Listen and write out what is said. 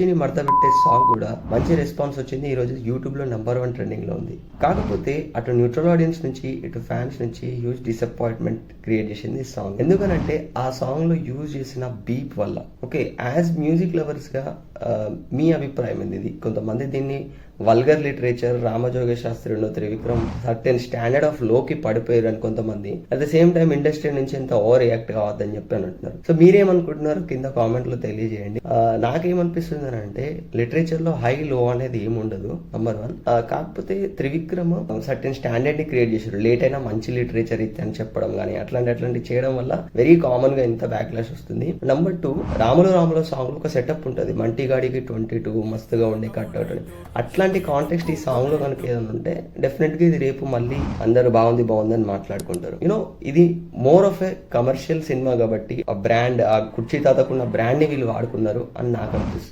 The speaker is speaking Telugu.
ని మడత పెట్టే సాంగ్ కూడా మంచి రెస్పాన్స్ వచ్చింది. ఈ రోజు యూట్యూబ్ లో #1 ట్రెండింగ్ లో ఉంది. కాకపోతే అటు న్యూట్రల్ ఆడియన్స్ నుంచి ఇటు ఫ్యాన్స్ నుంచి హ్యూజ్ డిసప్పాయింట్మెంట్ క్రియేట్ చేసింది ఈ సాంగ్. ఎందుకనంటే ఆ సాంగ్ లో యూజ్ చేసిన బీప్ వల్ల. ఓకే, యాజ్ మ్యూజిక్ లవర్స్ గా మీ అభిప్రాయం ఏంది? ఇది కొంతమంది దీన్ని vulgar literature, Ramajoga Sastry, Trivikram certain standard of లోకి పడిపోయారు అని కొంతమంది, at the same time industry నుంచి ఎంత ఓవర్ రియాక్ట్ కావద్దని చెప్పి అని అంటున్నారు. సో మీరేమనుకుంటున్నారు కింద కామెంట్ లో తెలియజేయండి. నాకేమనిపిస్తుంది అని అంటే, లిటరేచర్ లో హై లో అనేది ఏమి ఉండదు #1. కాకపోతే త్రివిక్రమ్ సర్టెన్ స్టాండర్డ్ ని క్రియేట్ చేశారు. లేట్ అయినా మంచి లిటరేచర్ ఇస్తే అని చెప్పడం కానీ అట్లాంటి చేయడం వల్ల వెరీ కామన్ గా ఇంత బ్యాక్లాష్ వస్తుంది. #2, రాములో సాంగ్ లో ఒక సెటప్ ఉంటుంది. మంటిగాడికి 22 మస్తుగా ఉండే కట్అవుట్ అని. అట్లాంటి కాంటెక్స్ట్ ఈ సాంగ్ లో కనుక ఏదైనా ఉంటే డెఫినెట్ గా ఇది రేపు మళ్ళీ అందరూ బాగుంది అని మాట్లాడుకుంటారు. ఇది more of a commercial cinema కాబట్టి ఆ బ్రాండ్, ఆ కుర్చీ తాతకున్న బ్రాండ్ ని వీళ్ళు వాడుకున్నారు అని నాకు అనిపిస్తుంది.